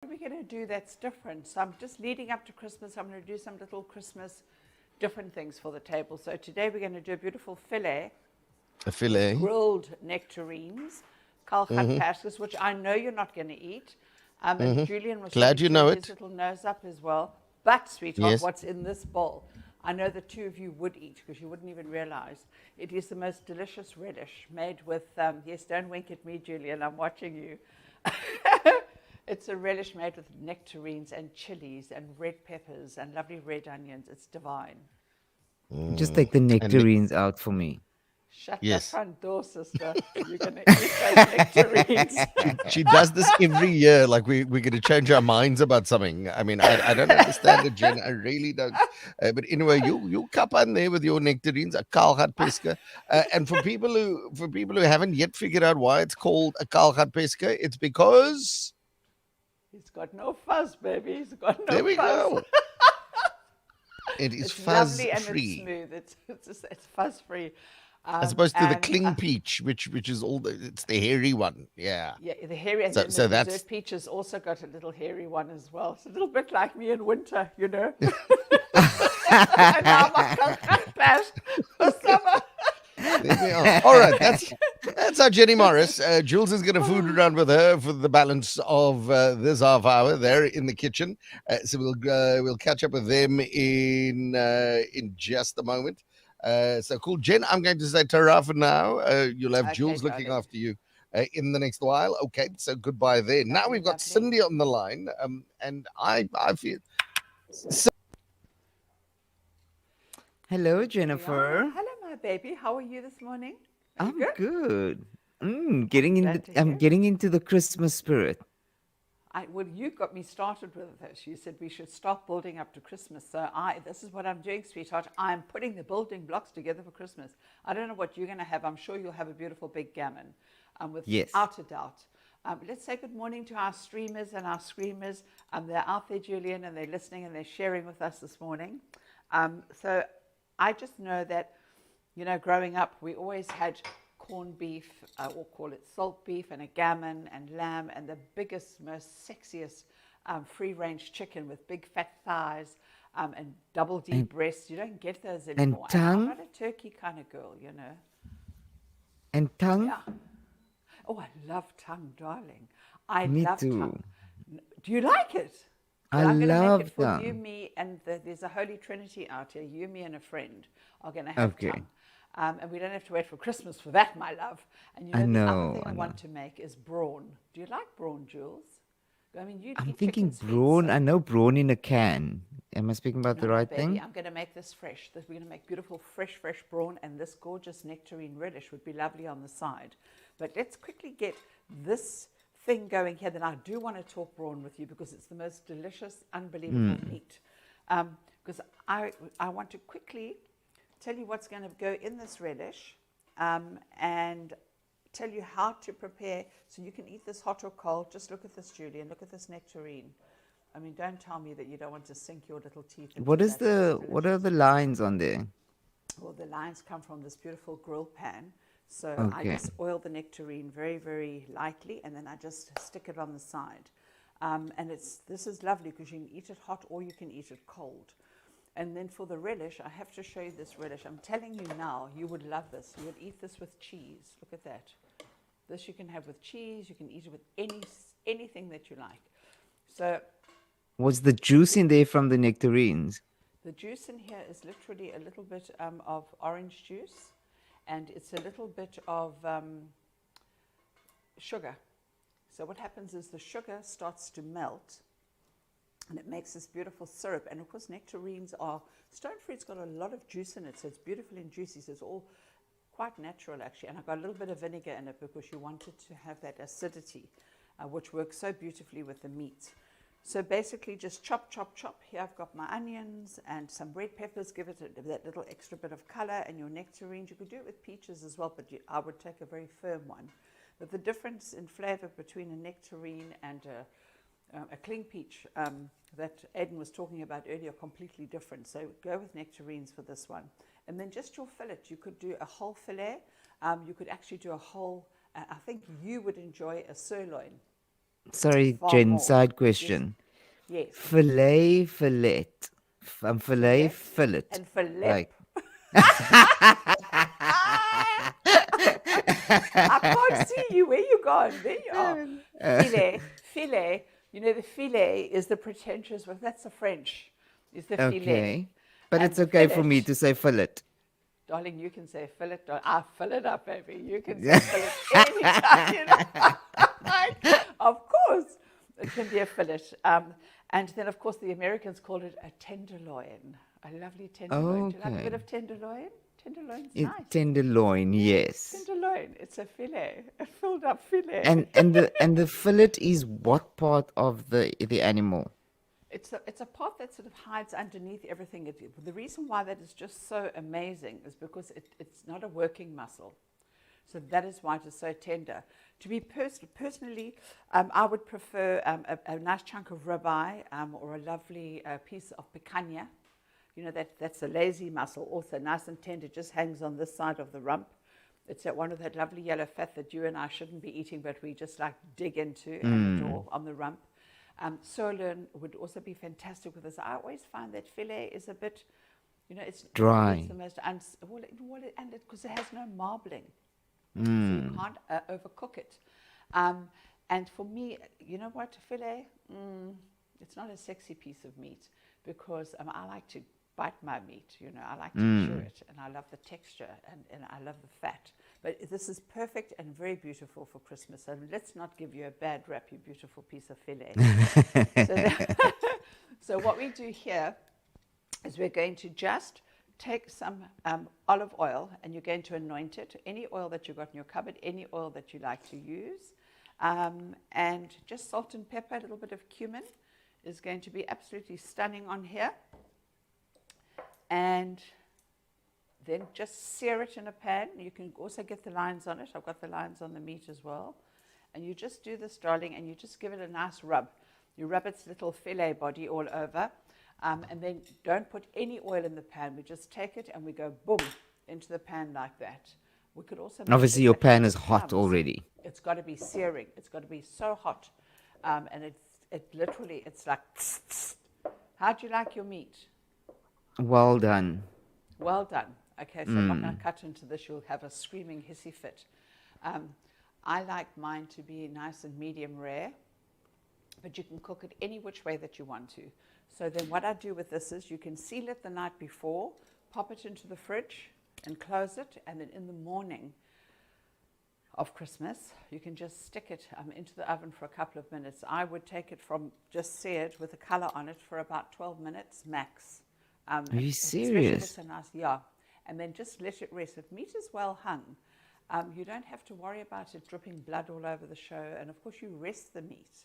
What are we going to do that's different? So I'm just leading up to Christmas. I'm going to do some little Christmas different things for the table. So today we're going to do a beautiful fillet A with fillet. grilled nectarines, kalghat pastas, which I know you're not going to eat. And Julian was trying Glad to you turn know his it. little nose up as well. But, sweetheart, Yes. what's in this bowl? I know the two of you would eat because you wouldn't even realize. It is the most delicious relish made with, yes, don't wink at me, Julian, I'm watching you. It's a relish made with nectarines and chilies and red peppers and lovely red onions. It's divine. Just take the And Nick, nectarines out for me. Shut the yes. front door, sister. You're going to eat those nectarines. She does this every year. Like we're going to change our minds about something. I mean, I don't understand it, Jen. I really don't. But anyway, you cup on there with your nectarines, a kalghat pesca. And for people who haven't yet figured out why it's called a kalghat pesca, it's because He's got no fuzz, baby. He's got no there we fuzz. go. It is It's fuzz lovely and it's free. smooth. It's fuzz free. As opposed to the And cling peach, which is it's the hairy one. Yeah. yeah, the hairy, and So then so the that's dessert peach has also got a little hairy one as well. It's a little bit like me in winter, you know. And now my coconut pass for summer. there we are. All right, that's our Jenny Morris. Jules is going to food around with her for the balance of this half hour there in the kitchen. So we'll catch up with them in just a moment. So cool, Jen. I'm going to say ta-ra for now. You'll have Okay, Jules looking darling. after you in the next while. Okay, so goodbye there. Now Lovely, we've got lovely. Cindy on the line, and I feel. Hello, Yeah. Jennifer. Hello, my baby. How are you this morning? Are you I'm good? good. Glad to I'm hear. getting into the Christmas spirit. Well, you got me started with this. You said we should start building up to Christmas. So this is what I'm doing, sweetheart. I'm putting the building blocks together for Christmas. I don't know what you're going to have. I'm sure you'll have a beautiful big gammon, Yes. without a doubt. Let's say good morning to our streamers and our screamers. They're out there, Julian, and they're listening and they're sharing with us this morning. So I just know that, growing up, we always had corned beef, or call it salt beef, and a gammon and lamb, and the biggest, most sexiest free-range chicken with big fat thighs and double deep And breasts. You don't get those and anymore. And I'm tongue not a turkey kind of girl, and tongue. Yeah. Oh, I love tongue, darling. I Me love too. tongue. Do you like it? I Well, I'm going to make it love for you, tongue. me, and there's a holy trinity out here. You, me, and a friend are going to have Okay. tongue. And we don't have to wait for Christmas for that, my love. And I the other know. thing I I know. want to make is brawn. Do you like brawn, Jules? I mean, you I'm eat thinking chicken sweets. brawn. So I know brawn in a can. Am I speaking about no, the no, right baby, thing? I'm going to make this fresh. We're going to make beautiful, fresh brawn, and this gorgeous nectarine relish would be lovely on the side. But let's quickly get this thing going here. Then I do want to talk brawn with you because it's the most delicious, unbelievable meat. Because I want to quickly tell you what's going to go in this relish, and tell you how to prepare so you can eat this hot or cold. Just look at this, Julian. Look at this nectarine. I mean, don't tell me that you don't want to sink your little teeth into What is that. It's what are delicious. the lines on there? Well, the lines come from this beautiful grill pan. So I Okay. just oil the nectarine very, very lightly, and then I just stick it on the side. And this is lovely because you can eat it hot or you can eat it cold. And then for the relish, I have to show you this relish. I'm telling you now, you would love this. You would eat this with cheese. Look at that. This you can have with cheese. You can eat it with anything that you like. So Was the juice in there from the nectarines? the juice in here is literally a little bit of orange juice, and it's a little bit of sugar. So what happens is the sugar starts to melt, and it makes this beautiful syrup. And of course, nectarines stone fruit's got a lot of juice in it, so it's beautiful and juicy. So it's all quite natural, actually. And I've got a little bit of vinegar in it because you wanted to have that acidity, which works so beautifully with the meat. So basically just chop. Here I've got my onions and some red peppers, give it that little extra bit of color, and your nectarines. You could do it with peaches as well, but I would take a very firm one. But the difference in flavor between a nectarine and a cling peach that Aidan was talking about earlier, completely different. So go with nectarines for this one. And then just your fillet. You could do a whole fillet. You could actually do a whole, I think you would enjoy a sirloin. Sorry, far Jen, more. side Yes, question. yes. Fillet, fillet. Fillet, Fillet fillet. and fillet. Like, I can't see you. Where you gone? There you are. Filet, filet. You know, the filet is the pretentious one. That's the French. Is the filet, okay. But and it's the okay for fillet. me to say fillet. Darling, you can say fillet. I fill it up, baby. You can say fillet anytime. You know? Of course, it can be a fillet. And then, of course, the Americans call it a tenderloin. A lovely tenderloin. Do you like a bit Okay. of tenderloin? Tenderloin's nice. Tenderloin, yes. Tenderloin. It's a fillet, a filled up fillet. And the fillet is what part of the animal? It's a part that sort of hides underneath everything. The reason why that is just so amazing is because it's not a working muscle. So that is why it is so tender. To be personally, I would prefer a nice chunk of ribeye or a lovely piece of picanha. You know, that's a lazy muscle, also nice and tender, just hangs on this side of the rump. It's that one of that lovely yellow fat that you and I shouldn't be eating, but we just like dig into and adore on the rump. Sirloin would also be fantastic with this. I always find that filet is a bit, you know, it's Dry. the most and because it has no marbling, so you can't overcook it. And for me, you know what, filet, it's not a sexy piece of meat because I like to bite my meat. You know, I like to chew it, and I love the texture and I love the fat. But this is perfect and very beautiful for Christmas. So let's not give you a bad rap, you beautiful piece of filet. So what we do here is we're going to just take some olive oil and you're going to anoint it. Any oil that you've got in your cupboard, any oil that you like to use. And just salt and pepper, a little bit of cumin is going to be absolutely stunning on here. And then just sear it in a pan. You can also get the lines on it. I've got the lines on the meat as well. And you just do this, darling, and you just give it a nice rub. You rub its little fillet body all over. And then don't put any oil in the pan. We just take it and we go boom into the pan like that. We could also make Obviously, this your like pan little is hot crumbs. already. It's got to be searing. It's got to be so hot. And it's like, how do you like your meat? Well done. Well done. Okay, so I'm not going to cut into this. You'll have a screaming hissy fit. I like mine to be nice and medium rare, but you can cook it any which way that you want to. So then what I do with this is you can seal it the night before, pop it into the fridge and close it, and then in the morning of Christmas, you can just stick it into the oven for a couple of minutes. I would take it from just seared with a color on it for about 12 minutes max. Are you Especially if serious? it's a nice, yeah. And then just let it rest. If meat is well hung, you don't have to worry about it dripping blood all over the show. And of course, you rest the meat.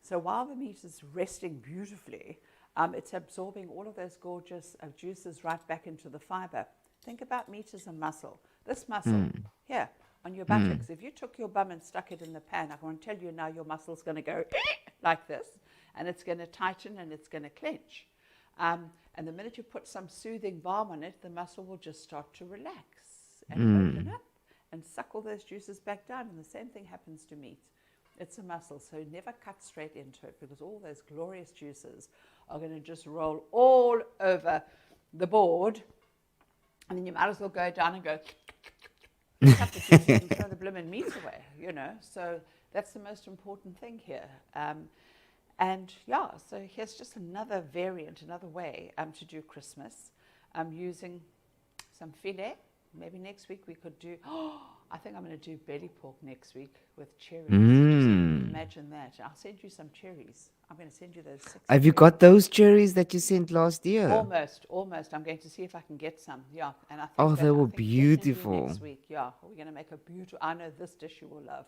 So while the meat is resting beautifully, it's absorbing all of those gorgeous juices right back into the fiber. Think about meat as a muscle. This muscle here on your buttocks, if you took your bum and stuck it in the pan, I can tell you now your muscle's going to go like this, and it's going to tighten and it's going to clench. And the minute you put some soothing balm on it, the muscle will just start to relax and open up and suck all those juices back down. And the same thing happens to meat. It's a muscle, so never cut straight into it because all those glorious juices are going to just roll all over the board. And then you might as well go down and go cut the juices and throw the blooming meat away, you know. So that's the most important thing here. And yeah, so here's just another variant, another way to do Christmas. I'm using some filet. Maybe next week we could do, I think I'm going to do belly pork next week with cherries. Just imagine that. I'll send you some cherries. I'm going to send you those 6 Have you got those cherries that you sent last year? Almost. I'm going to see if I can get some. Yeah, and I think Oh, they were I think definitely beautiful. next week. Yeah, we're going to make a beautiful. I know this dish you will love.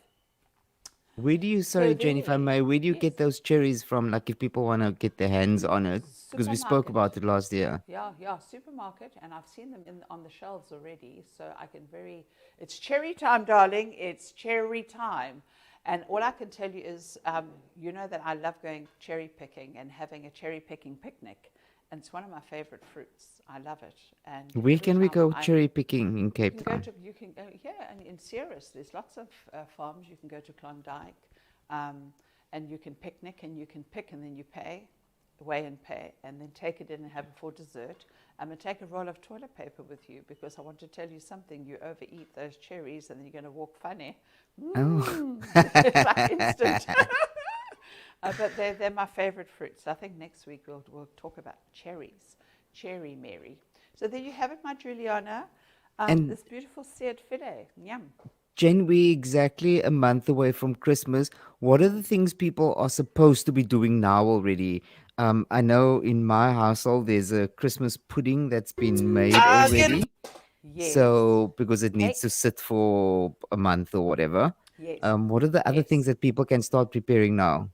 Where do you, sorry, Jen, if I may, where do you get those cherries from? Like if people want to get their hands on it, because we spoke about it last year. Yeah, supermarket, and I've seen them on the shelves already. So I can it's cherry time, darling. It's cherry time. And all I can tell you is, you know that I love going cherry picking and having a cherry picking picnic. And it's one of my favorite fruits. I love it. And Where can we go cherry picking in Cape Town? You can go, yeah, and in Ceres, there's lots of farms. You can go to Klondike. and you can picnic and you can pick and then you pay, weigh and pay, and then take it in and have it for dessert. And take a roll of toilet paper with you, because I want to tell you something. You overeat those cherries and then you're going to walk funny. Oh. It's like instant. But they're my favorite fruits. I think next week we'll talk about cherries. Cherry Mary. So there you have it, my Juliana. And- This beautiful seared fillet. Yum. Jen, we're exactly a month away from Christmas. What are the things people are supposed to be doing now already? I know in my household there's a Christmas pudding that's been made already. Yes. So, because it needs Hey. to sit for a month or whatever. Yes. What are the other things Yes. that people can start preparing now?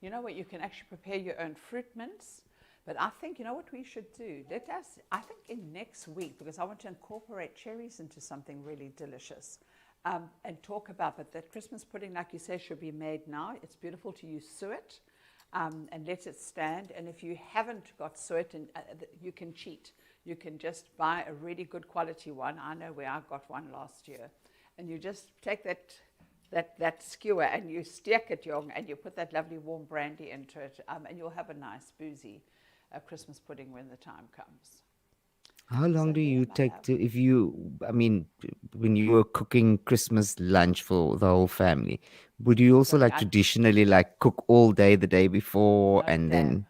You know what? You can actually prepare your own fruit mints. But I think, you know what we should do? I think in next week, because I want to incorporate cherries into something really delicious, and talk about, but that Christmas pudding, like you say, should be made now. It's beautiful to use suet, and let it stand. And if you haven't got suet, and you can cheat. You can just buy a really good quality one. I know where I got one last year. And you just take that skewer and you stick it, and you put that lovely warm brandy into it, and you'll have a nice boozy Christmas pudding when the time comes. How long So do there, you my take love. when you were cooking Christmas lunch for the whole family, would you also Darling, traditionally cook all day the day before Not a and damn. then?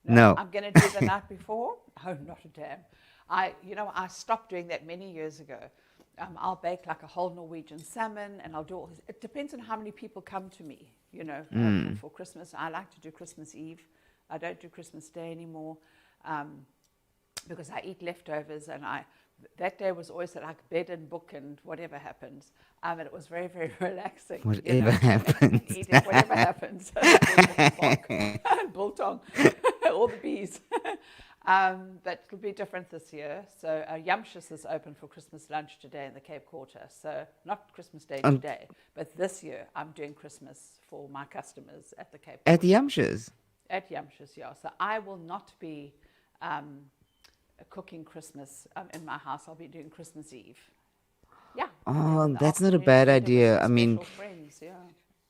No, No. I'm going to do the night before. Oh, not a damn. I stopped doing that many years ago. I'll bake like a whole Norwegian salmon, and I'll do all this. It depends on how many people come to me, for Christmas. I like to do Christmas Eve. I don't do Christmas Day anymore, because I eat leftovers, and that day was always like bed and book and whatever happens. And it was very, very relaxing. Whatever happens. Eating whatever happens. Biltong. All the bees. But it'll be different this year. So Yumshus is open for Christmas lunch today in the Cape Quarter. So not Christmas Day today, but this year I'm doing Christmas for my customers at the Cape Quarter. At Yumsh's? At Yumshus, yeah. So I will not be cooking Christmas in my house. I'll be doing Christmas Eve. Yeah. Oh, that's not a bad idea. I mean, friends, yeah.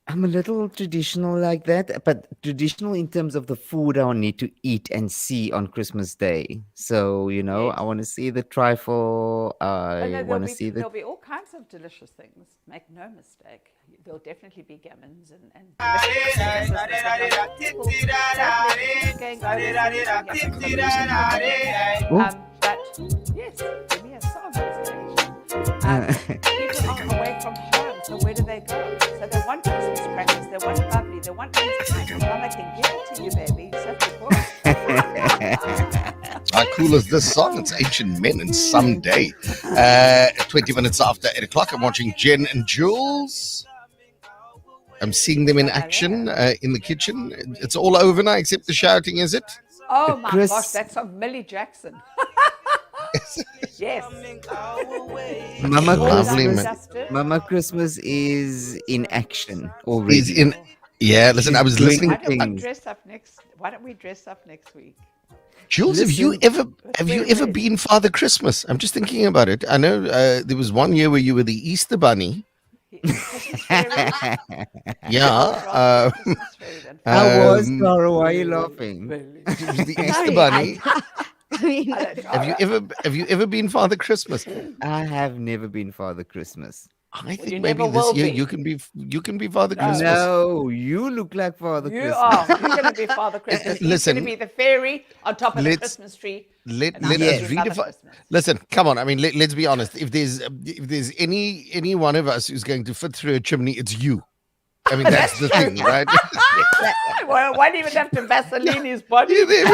I'm a little traditional like that, but traditional in terms of the food I need to eat and see on Christmas Day. So, Yes. I want to see the trifle. I want to see the. There'll be all kinds of delicious things. Make no mistake. There'll definitely be gammons and but yes, give me a song. People are away from home, so where do they go? So they want Christmas crackers, they want bubbly, they want things nice. Mama can give it to you, baby. How cool is this song? It's Ancient Men and Someday. 20 minutes after 8 o'clock, I'm watching Jen and Jules. I'm seeing them in action in the kitchen. It's all over now except the shouting, is it? Oh my gosh, that's of Millie Jackson. Yes. Mama Christmas is in action already. He's in. Yeah, listen, I was doing listening. Why don't we dress up next week? Jules, have you ever been Father Christmas? I'm just thinking about it. I know there was one year where you were the Easter Bunny. Yeah. How was Tara? Why are you laughing? The Easter Bunny. Have you ever been Father Christmas? I have never been Father Christmas. I think maybe this year you can be Father Christmas. No, you look like Father Christmas. You're going to be Father Christmas. Listen, He's going to be the fairy on top of the Christmas tree. Let us redefine. Listen, come on. I mean, let's be honest. If there's any one of us who's going to fit through a chimney, it's you. I mean, that's the thing, right? Well, why do you even have to Vaseline his body? Yeah, there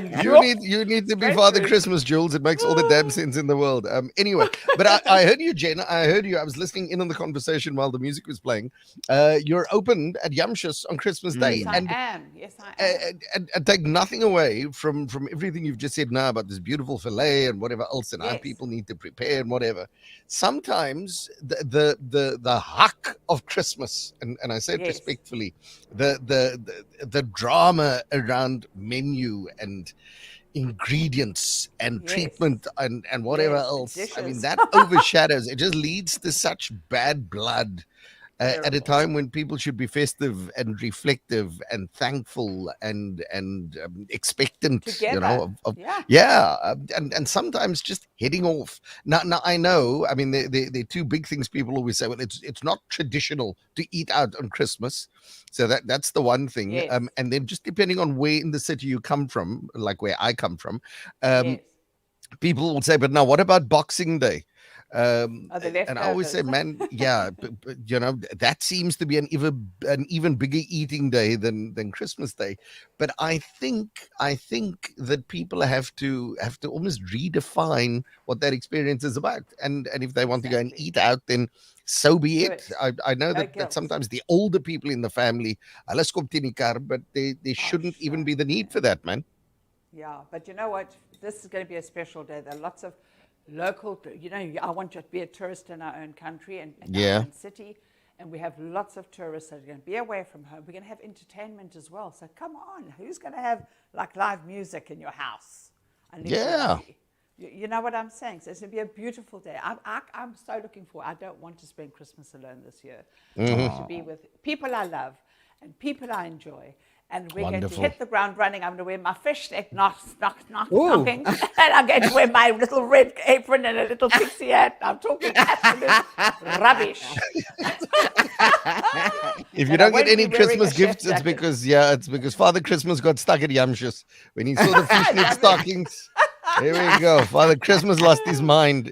we go. You need to be Father Christmas, Jules. It makes all the damn sense in the world. Anyway, but I heard you, Jen. I heard you. I was listening in on the conversation while the music was playing. You're open at Yumshus on Christmas Day. Yes, I am. Yes, I am. And take nothing away from everything you've just said now about this beautiful fillet and whatever else and how people need to prepare and whatever. Sometimes the huck of Christmas, and I say it respectfully, the drama around menu and ingredients and treatment and whatever else. Dishes. I mean, that overshadows. It just leads to such bad blood at a Terrible. time when people should be festive and reflective and thankful and expectant, Together. of Yeah. yeah, and sometimes just heading off. Now I know. I mean, there are two big things people always say. Well, it's not traditional to eat out on Christmas, so that's the one thing. Yes. And then just depending on where in the city you come from, like where I come from, um, Yes. people will say, but now what about Boxing Day? Oh, the And I always say, leftovers. man, yeah, but, that seems to be an even bigger eating day than Christmas Day. But I think that people have to almost redefine what that experience is about. And if they want to go and Exactly. eat out, then so be Do it. it. I know No that guilt. sometimes the older people in the family, alles komt in die kar, but there Oh, shouldn't even sure. be the need for that, man. Yeah, but you know what? This is going to be a special day. There are lots of local, I want you to be a tourist in our own country and our Yeah. own city. And we have lots of tourists that are going to be away from home. We're going to have entertainment as well. So come on, who's going to have like live music in your house? Unless you're Yeah. lucky. You know what I'm saying? So it's going to be a beautiful day. I'm so looking forward. I don't want to spend Christmas alone this year. I want to be with people I love and people I enjoy. And we're going to Wonderful. hit the ground running. I'm going to wear my fishnet Ooh. stockings. And I'm going to wear my little red apron and a little pixie hat. I'm talking absolute rubbish. If you And I don't get won't any be wearing Christmas a chef gifts, it's jacket. because Father Christmas got stuck at Yamshus when he saw the fishnet stockings. There we go. Father Christmas lost his mind.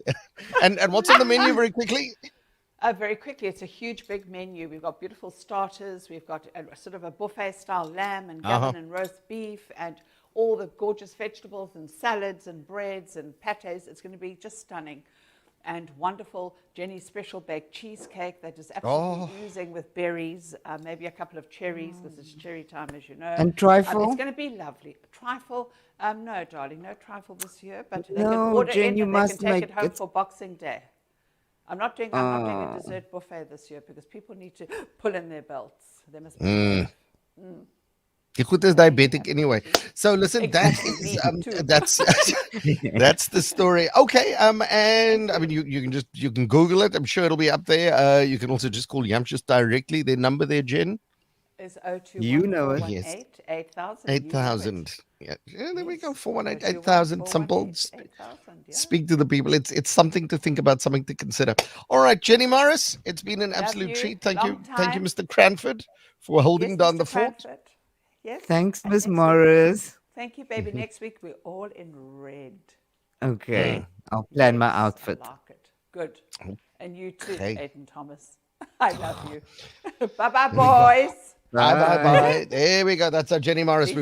And what's on the menu very quickly? Very quickly, it's a huge, big menu. We've got beautiful starters. We've got a sort of a buffet-style lamb and gammon and roast beef and all the gorgeous vegetables and salads and breads and pâtés. It's going to be just stunning and wonderful. Jenny's special baked cheesecake that is absolutely oozing with berries, maybe a couple of cherries because it's cherry time, as you know. And trifle? It's going to be lovely. Trifle? No, darling, no trifle this year, but they can No, order Jen, in you and they must can take make it home it. for Boxing Day. I'm not doing a dessert buffet this year because people need to pull in their belts. They must be Die goed is diabetic anyway. So listen, Exactly, that me is too. that's the story. Okay, and I mean you can Google it. I'm sure it'll be up there. You can also just call Yamshus directly. Their number there, Jen. Is You know it. 021 8000. 8,000. Yeah, there we go. Yes. 418 8,000. Simple. 8000. Yeah. Speak to the people. It's something to think about, something to consider. All right, Jenny Morris, it's been an Love absolute you. treat. Thank you, Long time. Mr. Cranford, for holding Yes, down Mr. the fort. Cranford. Yes. Thanks, And Miss next week- Morris. Thank you, baby. Next week we're all in red. Okay, I'll plan my Yes, outfit. I like it. Good. And you too, Okay. Aiden Thomas. I love you. Bye-bye, boys. Bye. There we go. That's our Jenny Morris.